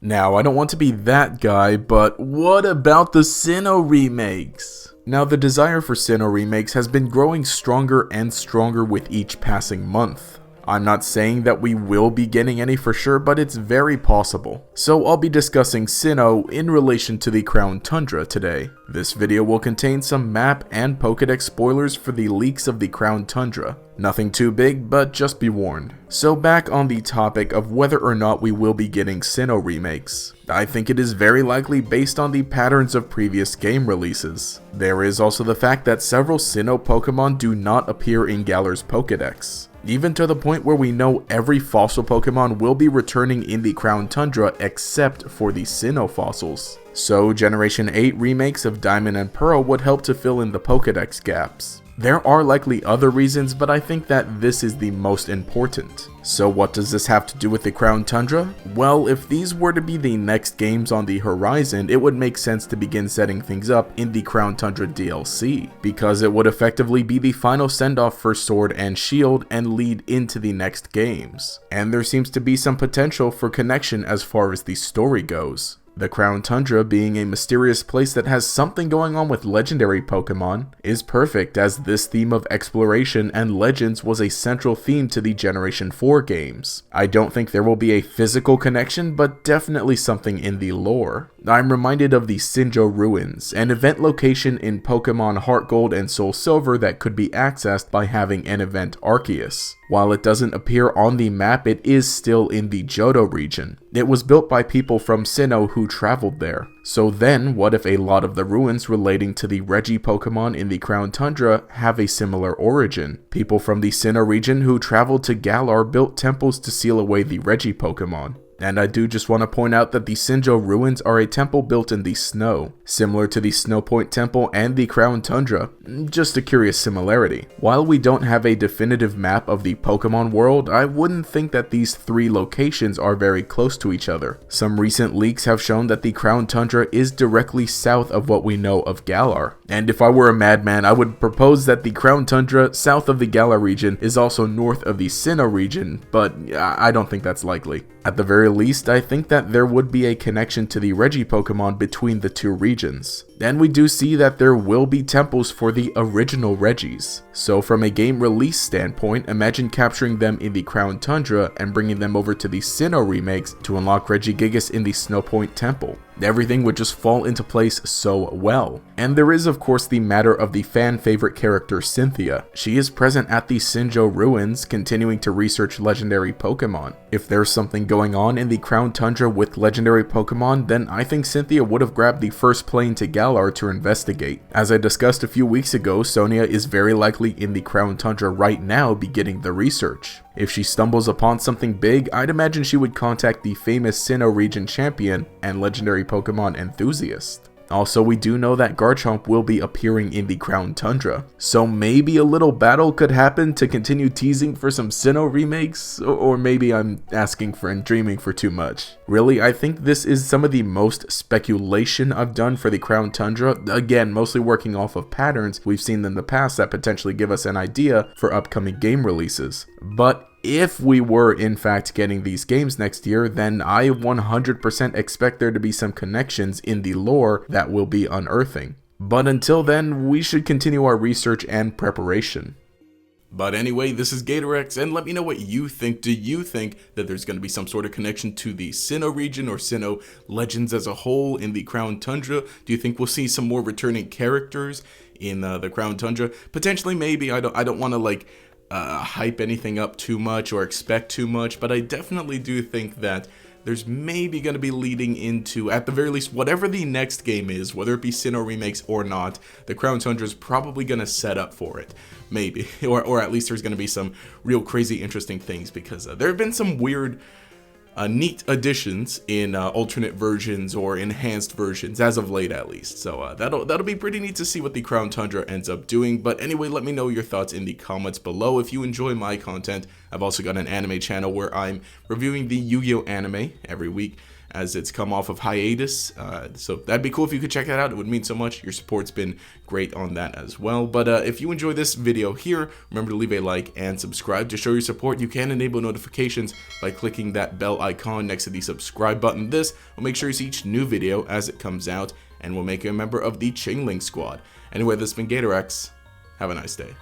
Now, I don't want to be that guy, but what about the Sinnoh remakes? Now, the desire for Sinnoh remakes has been growing stronger and stronger with each passing month. I'm not saying that we will be getting any for sure, but it's very possible. So I'll be discussing Sinnoh in relation to the Crown Tundra today. This video will contain some map and Pokédex spoilers for the leaks of the Crown Tundra. Nothing too big, but just be warned. So back on the topic of whether or not we will be getting Sinnoh remakes. I think it is very likely based on the patterns of previous game releases. There is also the fact that several Sinnoh Pokemon do not appear in Galar's Pokédex. Even to the point where we know every fossil Pokemon will be returning in the Crown Tundra except for the Sinnoh fossils. So Generation 8 remakes of Diamond and Pearl would help to fill in the Pokédex gaps. There are likely other reasons, but I think that this is the most important. So what does this have to do with the Crown Tundra? Well, if these were to be the next games on the horizon, it would make sense to begin setting things up in the Crown Tundra DLC, because it would effectively be the final send-off for Sword and Shield and lead into the next games. And there seems to be some potential for connection as far as the story goes. The Crown Tundra, being a mysterious place that has something going on with legendary Pokemon, is perfect as this theme of exploration and legends was a central theme to the Generation 4 games. I don't think there will be a physical connection, but definitely something in the lore. I'm reminded of the Sinnoh Ruins, an event location in Pokemon Heart Gold and Soul Silver that could be accessed by having an event Arceus. While it doesn't appear on the map, it is still in the Johto region. It was built by people from Sinnoh who traveled there. So then, what if a lot of the ruins relating to the Regi Pokemon in the Crown Tundra have a similar origin? People from the Sinnoh region who traveled to Galar built temples to seal away the Regi Pokemon. And I do just want to point out that the Sinnoh Ruins are a temple built in the snow, similar to the Snow Point Temple and the Crown Tundra, just a curious similarity. While we don't have a definitive map of the Pokemon world, I wouldn't think that these three locations are very close to each other. Some recent leaks have shown that the Crown Tundra is directly south of what we know of Galar. And if I were a madman, I would propose that the Crown Tundra south of the Galar region is also north of the Sinnoh region, but I don't think that's likely. At the very least, I think that there would be a connection to the Regi Pokemon between the two regions. And we do see that there will be temples for the original Regis. So from a game release standpoint, imagine capturing them in the Crown Tundra and bringing them over to the Sinnoh remakes to unlock Regigigas in the Snow Point Temple. Everything would just fall into place so well. And there is of course the matter of the fan favorite character Cynthia. She is present at the Sinnoh Ruins, continuing to research legendary Pokemon. If there's something going on in the Crown Tundra with legendary Pokemon, then I think Cynthia would have grabbed the first plane to Galar to investigate. As I discussed a few weeks ago, Sonia is very likely in the Crown Tundra right now beginning the research. If she stumbles upon something big, I'd imagine she would contact the famous Sinnoh region champion and legendary Pokemon enthusiast. Also, we do know that Garchomp will be appearing in the Crown Tundra, so maybe a little battle could happen to continue teasing for some Sinnoh remakes, or maybe I'm asking for and dreaming for too much. Really, I think this is some of the most speculation I've done for the Crown Tundra, again, mostly working off of patterns we've seen in the past that potentially give us an idea for upcoming game releases. But if we were in fact getting these games next year, then I 100% expect there to be some connections in the lore that we'll be unearthing. But until then, we should continue our research and preparation. But anyway, this is GatorEX, and let me know what you think. Do you think that there's going to be some sort of connection to the Sinnoh region or Sinnoh legends as a whole in the Crown Tundra? Do you think we'll see some more returning characters in the Crown Tundra? Potentially, maybe. I don't want to hype anything up too much or expect too much, but I definitely do think that there's maybe going to be leading into, at the very least, whatever the next game is, whether it be Sinnoh remakes or not, the Crown Tundra is probably going to set up for it. Maybe. Or at least there's going to be some real crazy interesting things, because there have been some weird neat additions in alternate versions or enhanced versions, as of late at least. So that'll be pretty neat to see what the Crown Tundra ends up doing. But anyway, let me know your thoughts in the comments below. If you enjoy my content, I've also got an anime channel where I'm reviewing the Yu-Gi-Oh anime every week. as it's come off of hiatus. So that'd be cool if you could check that out. It would mean so much. Your support's been great on that as well. But if you enjoy this video here, remember to leave a like and subscribe. To show your support, you can enable notifications by clicking that bell icon next to the subscribe button. This will make sure you see each new video as it comes out, and will make you a member of the Chainlink Squad. Anyway, this has been GatorEX. Have a nice day.